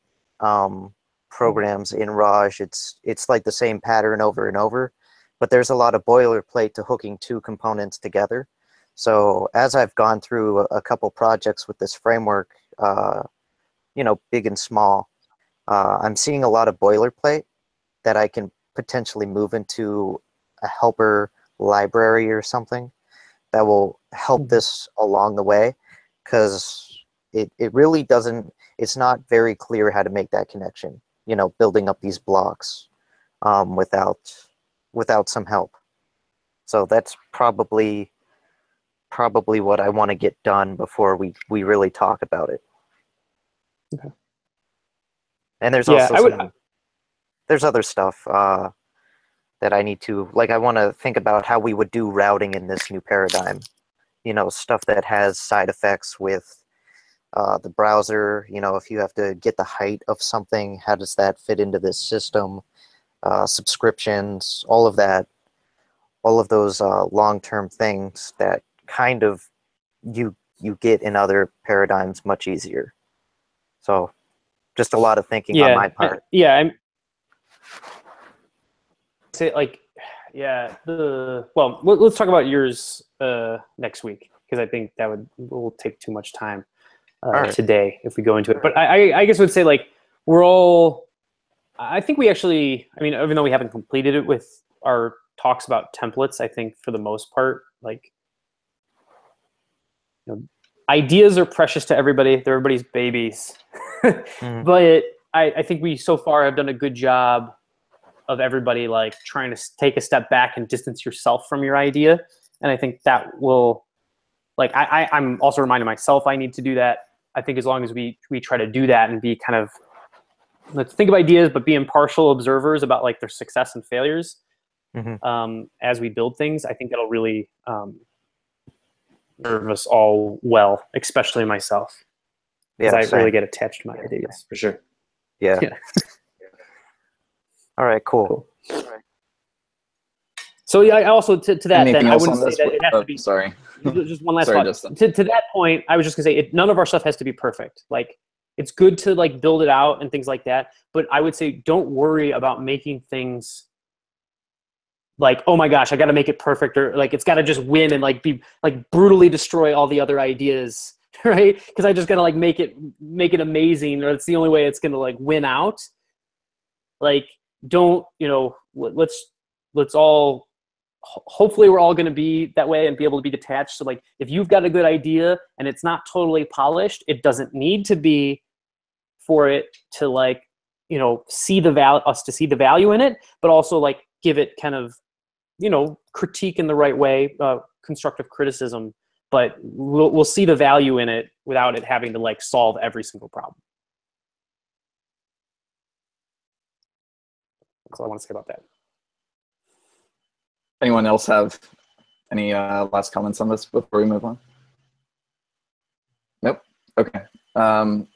G: programs in Raj, it's like the same pattern over and over, but there's a lot of boilerplate to hooking two components together. So as I've gone through a couple projects with this framework, you know, big and small, I'm seeing a lot of boilerplate that I can potentially move into a helper library or something that will help this along the way, because it really doesn't, it's not very clear how to make that connection, you know, building up these blocks without some help. So that's probably what I want to get done before we really talk about it.
C: Okay.
G: And there's also there's other stuff that I need to, like, I want to think about how we would do routing in this new paradigm. You know, stuff that has side effects with the browser. You know, if you have to get the height of something, how does that fit into this system? Subscriptions, all of that, all of those long-term things that kind of you get in other paradigms much easier. So just a lot of thinking on my part.
C: I'm say, like, yeah, well, let's talk about yours next week, because I think that will take too much time today if we go into it. But I guess I would say, like, I think we actually, I mean, even though we haven't completed it with our talks about templates, I think for the most part, like, you know, ideas are precious to everybody. They're everybody's babies. But I think we so far have done a good job of everybody, like, trying to take a step back and distance yourself from your idea. And I think that will, like, I'm also reminding myself I need to do that. I think as long as we try to do that and be kind of, let's think of ideas, but be impartial observers about, like, their success and failures as we build things, I think that'll really serve us all well, especially myself. because
G: Yeah,
C: I
G: same.
C: really get attached to my ideas.
D: For sure.
G: Yeah.
C: Yeah.
G: All right, cool.
C: So yeah, I also to that
A: Anything
C: then I
A: else
C: wouldn't
A: on
C: say
A: this?
C: that it has to be.
A: Sorry.
C: Just one last
A: Sorry,
C: thought.
A: Justin.
C: To that point, I was just gonna say none of our stuff has to be perfect. Like it's good to like build it out and things like that, but I would say don't worry about making things like, oh my gosh, I got to make it perfect, or like it's got to just win and like be like brutally destroy all the other ideas, right? Because I just got to like make it amazing, or it's the only way it's gonna like win out. Like don't, let's all, hopefully we're all going to be that way and be able to be detached. So like if you've got a good idea and it's not totally polished, it doesn't need to be for it to like, see the value in it, but also like give it kind of, critique in the right way, constructive criticism, but we'll see the value in it without it having to like solve every single problem. That's all I want to say about that.
A: Anyone else have any last comments on this before we move on? Nope. Okay.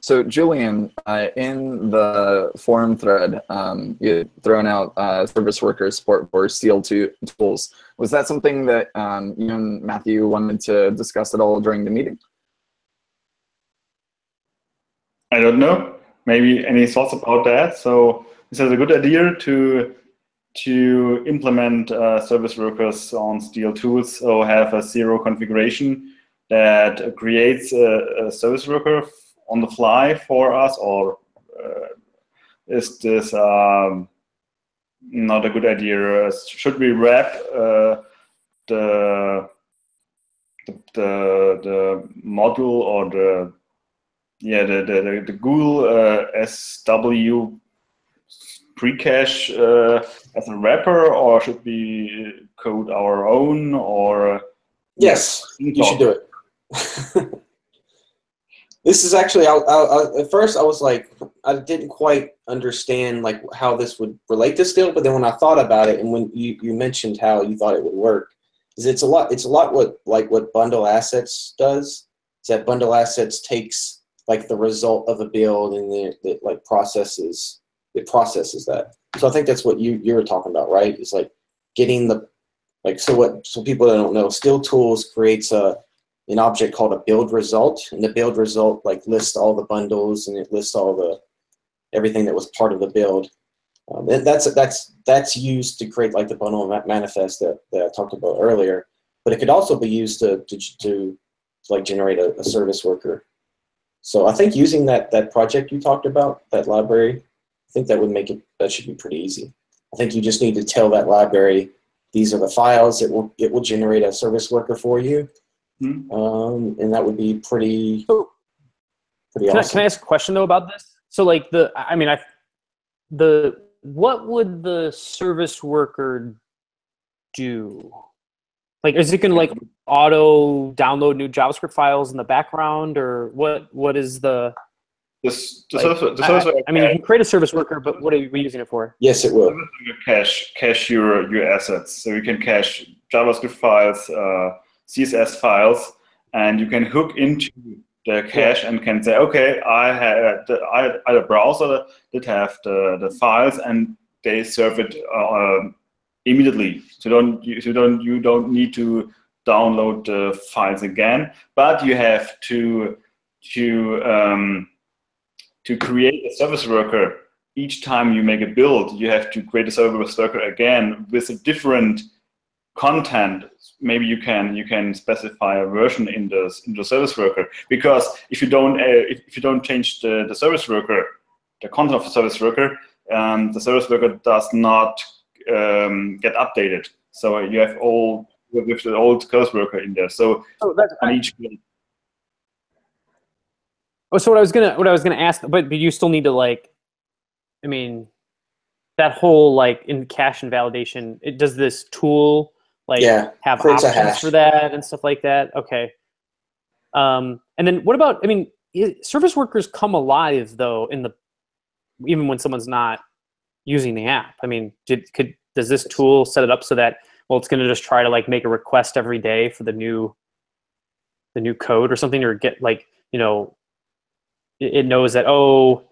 A: So Julian, in the forum thread, you had thrown out service worker support for Steel tools. Was that something that you and Matthew wanted to discuss at all during the meeting?
B: I don't know. Maybe any thoughts about that? So this is a good idea to implement service workers on Steel tools, so have a zero configuration that creates a service worker on the fly for us, or is this not a good idea? Should we wrap the module or the Google SW precache as a wrapper, or should we code our own? Or
E: yes, you should do it. This is actually, at first I was like, I didn't quite understand like how this would relate to Steel, but then when I thought about it, and when you mentioned how you thought it would work, is it's a lot what bundle assets does. Is that bundle assets takes like the result of a build and it like processes that. So I think that's what you were talking about, right? It's like getting the so people that don't know, Steel Tools creates an object called a build result, and the build result like lists all the bundles and it lists all everything that was part of the build. And that's used to create like the bundle manifest that I talked about earlier. But it could also be used to like generate a service worker. So I think using that project you talked about, that library, I think that should be pretty easy. I think you just need to tell that library, these are the files. It will generate a service worker for you. Mm-hmm. And that would be pretty awesome.
C: Can I ask a question though about this? So like what would the service worker do? Like, is it going to like auto download new JavaScript files in the background, or what is the? I mean, you can create a service worker, but what are we using it for?
E: Yes, it will.
B: Cache your assets, so you can cache JavaScript files, CSS files, and you can hook into the cache and can say, okay, I had a browser that have the files, and they serve it immediately. So you don't need to download the files again, but you have to create a service worker. Each time you make a build, you have to create a service worker again with a different content. Maybe you can specify a version in the service worker, because if you don't change the service worker, the content of the service worker, the service worker does not get updated. So you have with the old service worker in there. So on each build.
C: Oh, so what I was gonna ask, but you still need to like, I mean, that whole like in cache invalidation, does this tool like have options for that and stuff like that? Okay. And then what about? I mean, service workers come alive though even when someone's not using the app. I mean, does this tool set it up so that it's going to just try to like make a request every day for the new code or something, or get like it knows that, oh,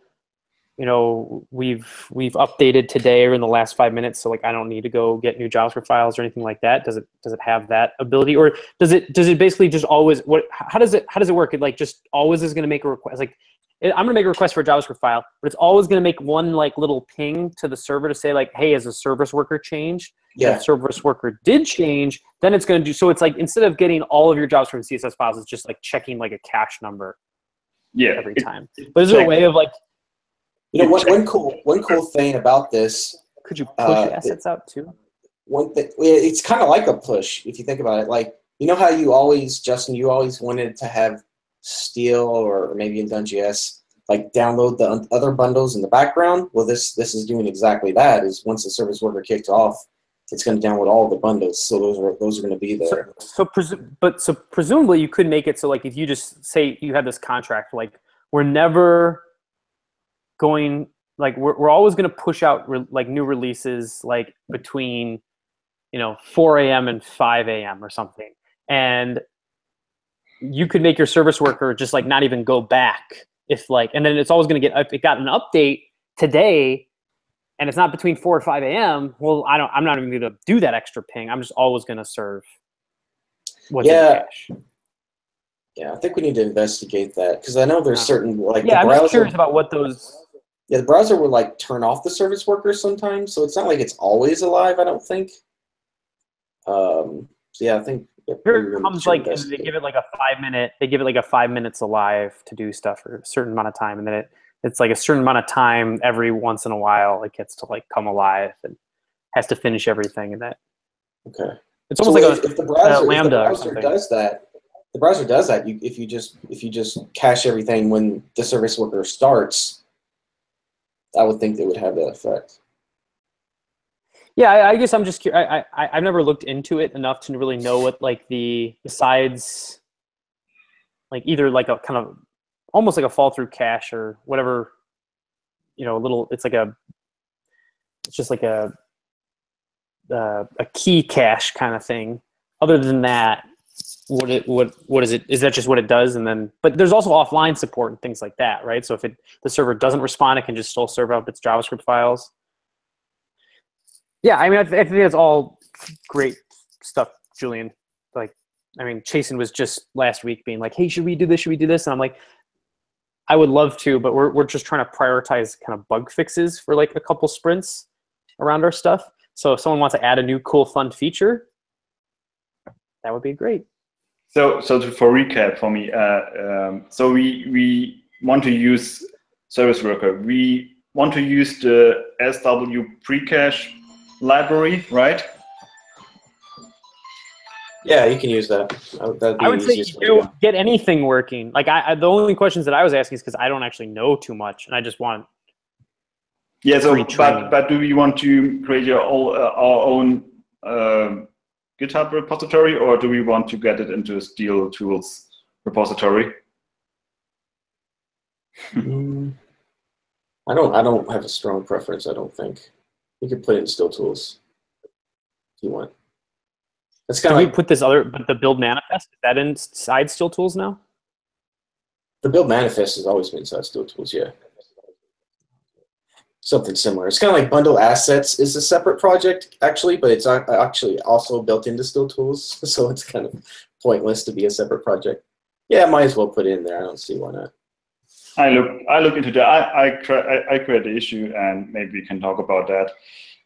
C: you know, we've updated today or in the last 5 minutes, so like I don't need to go get new JavaScript files or anything like that? Does it have that ability, or does it basically just always how does it work? It like just always is going to make a request, like I'm going to make a request for a JavaScript file, but it's always going to make one like little ping to the server to say like, hey, has a service worker changed?
E: Yeah.
C: If service worker did change, then it's going to do, so it's like instead of getting all of your JavaScript and CSS files, it's just like checking like a cache number every time. But is there a way of like,
E: you know, one cool thing about this,
C: could you push assets out too?
E: One thing, it's kind of like a push if you think about it. Like, you know how you always, Justin, you always wanted to have Steel or maybe in DoneJS, like download the other bundles in the background. Well, this is doing exactly that. Is once the service worker kicks off, it's going to download all the bundles. So those are going to be there.
C: So presumably you could make it so like if you just say you have this contract, like we're never going, like we're always going to push out like new releases like between, you know, 4 a.m. and 5 a.m. or something, and you could make your service worker just like not even go back if like, and then it's always going to get, if it got an update today and it's not between 4 or 5 a.m. well, I'm not even going to do that extra ping. I'm just always going to serve what's in the cache.
E: Yeah, I think we need to investigate that because I know there's certain like
C: yeah,
E: the browser,
C: I'm just curious about what those.
E: Yeah, the browser will like turn off the service worker sometimes, so it's not like it's always alive. I don't think. So yeah, I think.
C: Here it comes like they give it like a 5 minute. They give it like a 5 minutes alive to do stuff for a certain amount of time, and then it's like a certain amount of time every once in a while it gets to like come alive and has to finish everything, and that.
E: Okay.
C: It's almost
E: so
C: like
E: if the browser,
C: Lambda
E: if the browser does that. The browser does that. If you just cache everything when the service worker starts, I would think they would have that effect.
C: Yeah, I guess I'm just curious. I've never looked into it enough to really know what like besides like either like a kind of almost like a fall through cache or whatever, you know, a little. It's just like a key cache kind of thing. Other than that, what is it? Is that just what it does? And then, but there's also offline support and things like that, right? So if the server doesn't respond, it can just still serve out its JavaScript files. Yeah, I mean, I think that's all great stuff, Julian. Like, I mean, Chasen was just last week being like, "Hey, should we do this? Should we do this?" And I'm like, "I would love to, but we're just trying to prioritize kind of bug fixes for like a couple sprints around our stuff. So if someone wants to add a new cool, fun feature, that would be great."
B: So for recap for me, so we want to use service worker. We want to use the SW precache library, right?
E: Yeah, you can use that.
C: I would say you get anything working. Like the only questions that I was asking is because I don't actually know too much, and I just want.
B: Yeah. So, but do we want to create our own GitHub repository, or do we want to get it into a Steel Tools repository?
E: I don't have a strong preference. I don't think you could put it in Steel Tools if you want. That's kind of like
C: put this but the build manifest, is that inside Steel Tools now?
E: The build manifest has always been inside Steel Tools, yeah. Something similar. It's kind of like Bundle Assets is a separate project, actually, but it's actually also built into Steel Tools, so it's kind of pointless to be a separate project. Yeah, might as well put it in there. I don't see why not.
B: I look into that. I create the issue, and maybe we can talk about that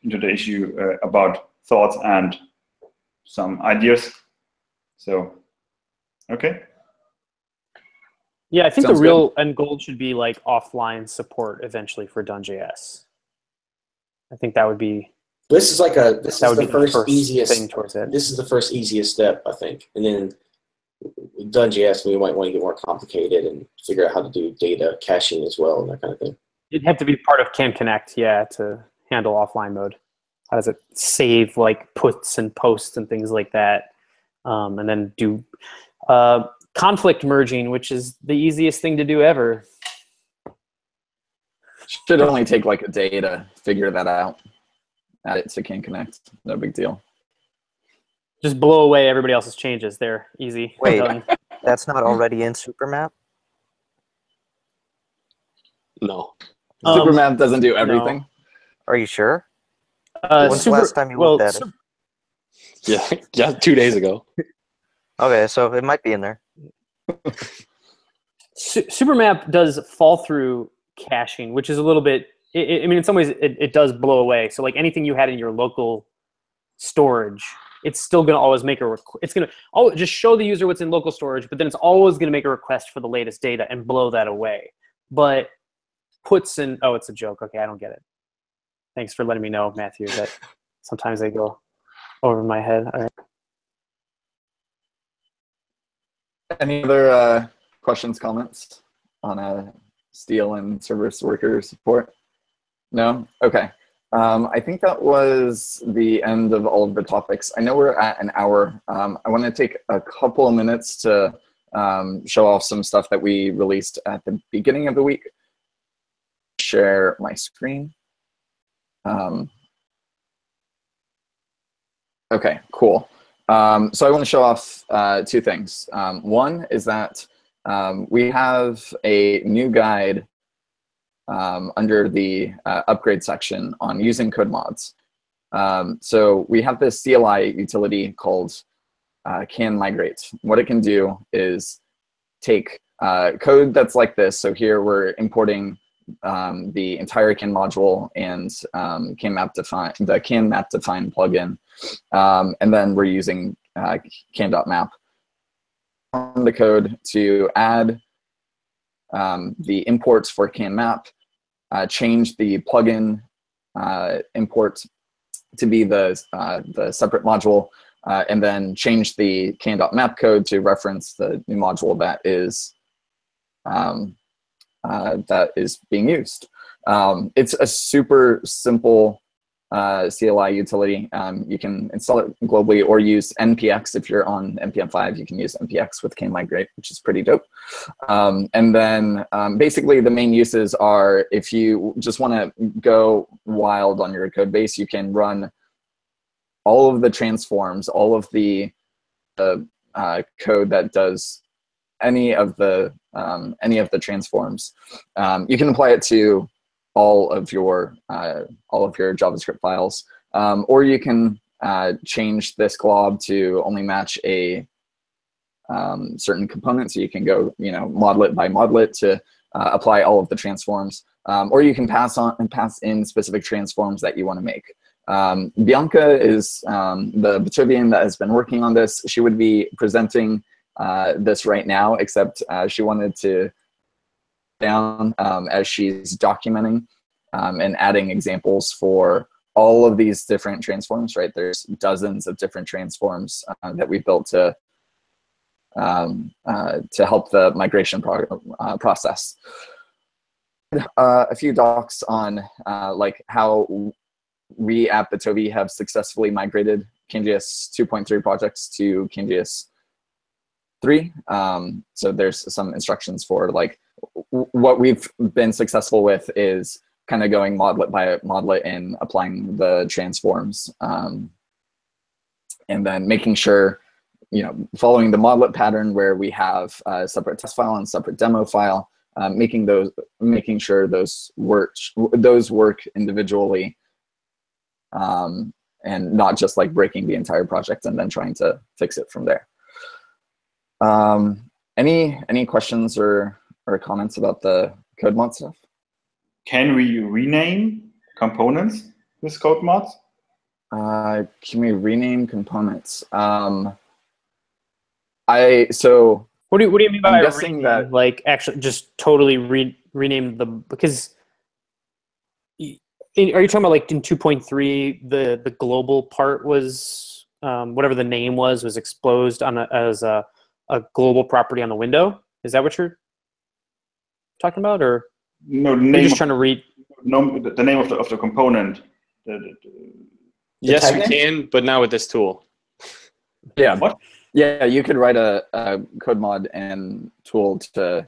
B: into the issue about thoughts and some ideas. So, okay.
C: Yeah, I think the real end goal should be like offline support eventually for DoneJS. I think that would be.
E: This is like this is the first easiest
C: thing towards it.
E: This is the first easiest step, I think, and then with DoneJS we might want to get more complicated and figure out how to do data caching as well and that kind of thing.
C: It'd have to be part of Can Connect, yeah, to handle offline mode. How does it save like puts and posts and things like that, and then do. Conflict merging, which is the easiest thing to do ever.
A: Should only take like a day to figure that out. Add it to Can Connect. No big deal.
C: Just blow away everybody else's changes. They're easy.
G: Wait, that's not already in Supermap?
D: No.
A: Supermap doesn't do everything.
C: No.
G: Are you sure? When's the last time you looked at it?
D: Yeah, 2 days ago.
G: Okay, so it might be in there.
C: Supermap does fall through caching, which is a little bit. I mean, in some ways, it does blow away. So, like anything you had in your local storage, it's still going to always make a it's going to just show the user what's in local storage, but then it's always going to make a request for the latest data and blow that away. But puts in it's a joke. Okay, I don't get it. Thanks for letting me know, Matthew, that sometimes they go over my head. All right.
A: Any other questions, comments on Steel and service worker support? No? Okay. I think that was the end of all of the topics. I know we're at an hour. I want to take a couple of minutes to show off some stuff that we released at the beginning of the week. Share my screen. Okay, cool. So I want to show off two things. One is that we have a new guide under the upgrade section on using code mods. So we have this CLI utility called can migrate. What it can do is take code that's like this. So here we're importing the entire can module and can map define plugin, and then we're using can.map on the code to add the imports for can map, change the plugin import to be the separate module, and then change the can.map code to reference the new module that is being used. It's a super simple CLI utility. You can install it globally or use npx. If you're on npm 5, you can use npx with can migrate, which is pretty dope. And then basically the main uses are, if you just want to go wild on your code base, you can run all of the transforms, all of the code that does any of the transforms. You can apply it to all of your JavaScript files, or you can change this glob to only match a certain component. So you can go, modlet by modlet to apply all of the transforms, or you can pass in specific transforms that you want to make. Bianca is the Batovian that has been working on this. She would be presenting this right now, except she wanted to down as she's documenting and adding examples for all of these different transforms, right? There's dozens of different transforms that we built to help the migration process. A few docs on like how we at Batovi have successfully migrated CanJS 2.3 projects to CanJS 3. So there's some instructions for like what we've been successful with is kind of going modlet by modlet and applying the transforms, and then making sure, following the modlet pattern where we have a separate test file and separate demo file, making sure those work individually, and not just like breaking the entire project and then trying to fix it from there. Any questions or comments about the code mod stuff?
B: Can we rename components with code mods?
A: Can we rename components? So
C: what do you mean by
A: I'm guessing that,
C: like, actually just totally rename because are you talking about like in 2.3 the global part was whatever the name was exposed as a global property on the window? Is that what you're talking about, or
B: no?
C: You're just trying to read
B: the name of the component.
D: Yes, we can, but not with this tool.
A: Yeah.
B: What?
A: Yeah, you could write a code mod and tool to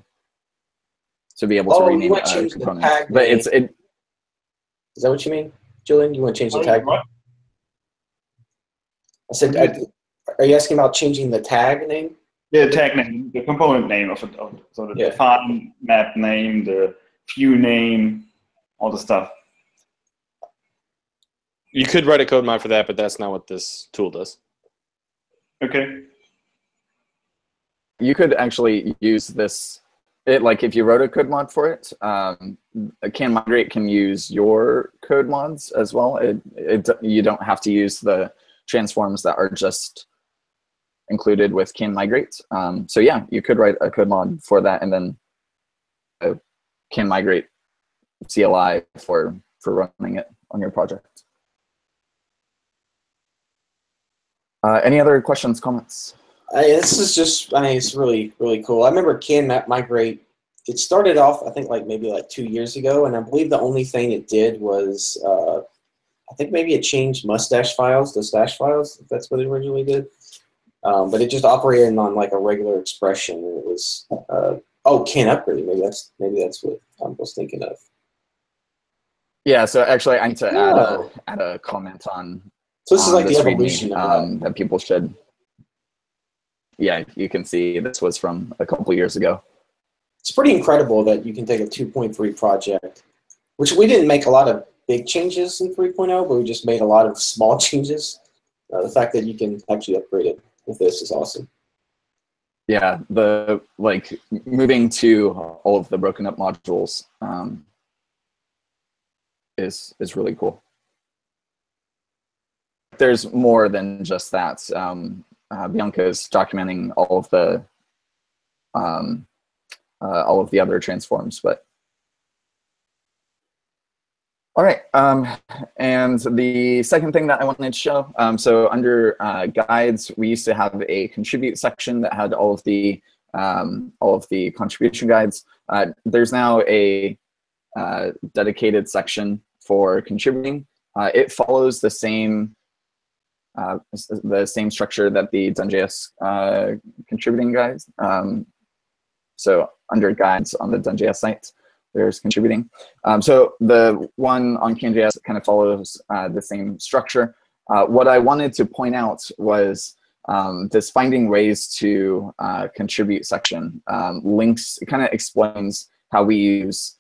A: be able to rename a component. But
E: Is that what you mean, Julian? You want to change the tag?
B: What?
E: I said, are you asking about changing the tag name?
B: Yeah, tag name, the component name of it. So the define map name, the view name, all the stuff.
D: You could write a code mod for that, but that's not what this tool does.
B: Okay.
A: You could actually use this. Like if you wrote a code mod for it, Can Migrate can use your code mods as well. You don't have to use the transforms that are just included with Can Migrate. So yeah, you could write a code mod for that, and then Can Migrate CLI for running it on your project. Any other questions, comments?
E: This is just, I mean, it's really, really cool. I remember Can Migrate, it started off, I think, maybe 2 years ago, and I believe the only thing it did was, I think maybe it changed mustache files to stash files, if that's what it originally did. But it just operated on a regular expression, and it was, oh, Can Upgrade, maybe that's what I was thinking of.
A: Yeah, so actually I need to add a comment on.
E: So this is like the
A: this
E: evolution
A: README, that people should. Yeah, you can see this was from a couple years ago.
E: It's pretty incredible that you can take a 2.3 project, which we didn't make a lot of big changes in 3.0, but we just made a lot of small changes. The fact that you can actually upgrade it with this is awesome.
A: Yeah, moving to all of the broken up modules is really cool. There's more than just that. Bianca is documenting all of the other transforms, but all right. And the second thing that I wanted to show, so under guides, we used to have a contribute section that had all of the contribution guides. There's now a dedicated section for contributing. It follows the same structure that the DoneJS contributing guides. So under guides on the DoneJS site, there's contributing. So the one on CanJS kind of follows the same structure. What I wanted to point out was this finding ways to contribute section. Links, it kind of explains how we use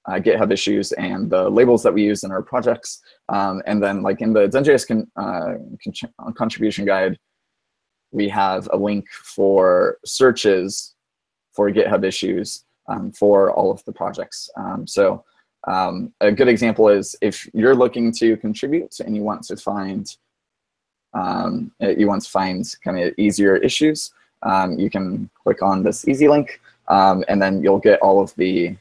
A: GitHub issues and the labels that we use in our projects. And then in the DoneJS contribution guide, we have a link for searches for GitHub issues for all of the projects. So a good example is if you're looking to contribute and you want to find kind of easier issues, you can click on this easy link, and then you'll get all of the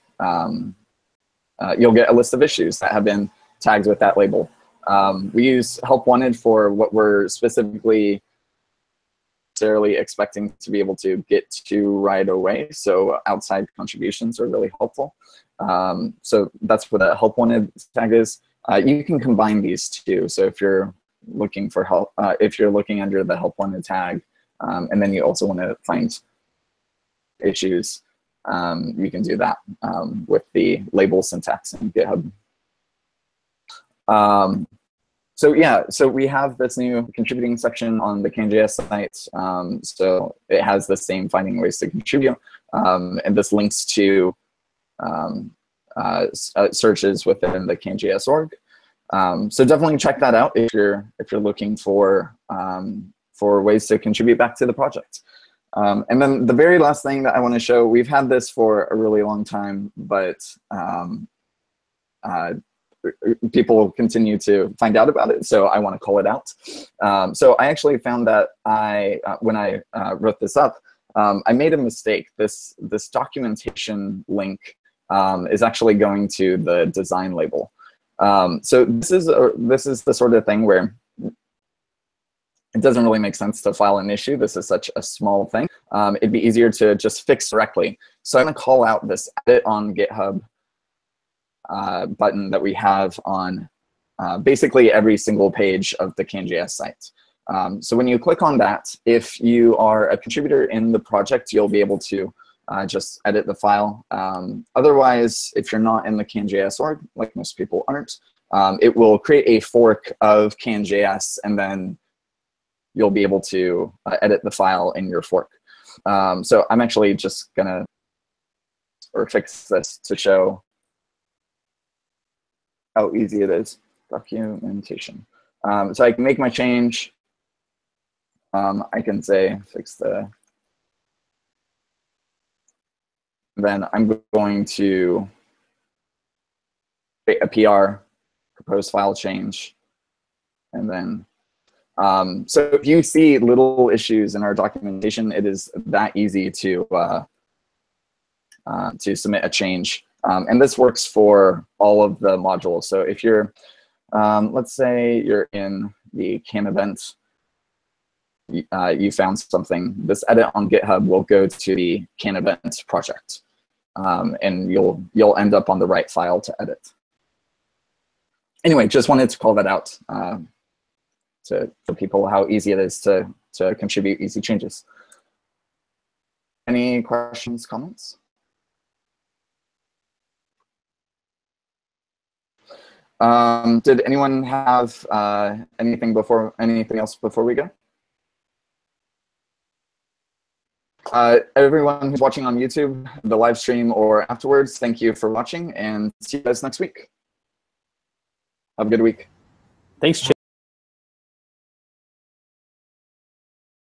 A: you'll get a list of issues that have been tagged with that label. We use help wanted for what we're specifically necessarily expecting to be able to get to right away. So outside contributions are really helpful. So that's what a help wanted tag is. You can combine these two. So if you're looking for help, if you're looking under the help wanted tag, and then you also want to find issues, you can do that with the label syntax in GitHub. So yeah, so we have this new contributing section on the CanJS site. So it has the same finding ways to contribute, and this links to searches within the CanJS org. So definitely check that out if you're looking for ways to contribute back to the project. And then the very last thing that I want to show, we've had this for a really long time, but people continue to find out about it, so I want to call it out. So I actually found that when I wrote this up, I made a mistake. This documentation link is actually going to the design label. So this is the sort of thing where it doesn't really make sense to file an issue. This is such a small thing. It'd be easier to just fix directly. So I'm going to call out this edit on GitHub button that we have on basically every single page of the CanJS site. So when you click on that, if you are a contributor in the project, you'll be able to just edit the file. Otherwise, if you're not in the CanJS org, like most people aren't, it will create a fork of CanJS, and then you'll be able to edit the file in your fork. So I'm actually just gonna or fix this to show how easy it is. Documentation. So I can make my change. I can say fix the. Then I'm going to create a PR, propose file change, and then. So if you see little issues in our documentation, it is that easy to submit a change. And this works for all of the modules. So if you're, let's say you're in the CAN event, you found something, this edit on GitHub will go to the CAN event project. And you'll end up on the right file to edit. Anyway, just wanted to call that out. To people how easy it is to contribute easy changes. Any questions, comments? Did anyone have anything else before we go? Everyone who's watching on YouTube, the live stream or afterwards, thank you for watching, and see you guys next week. Have a good week.
C: Thanks, Chip.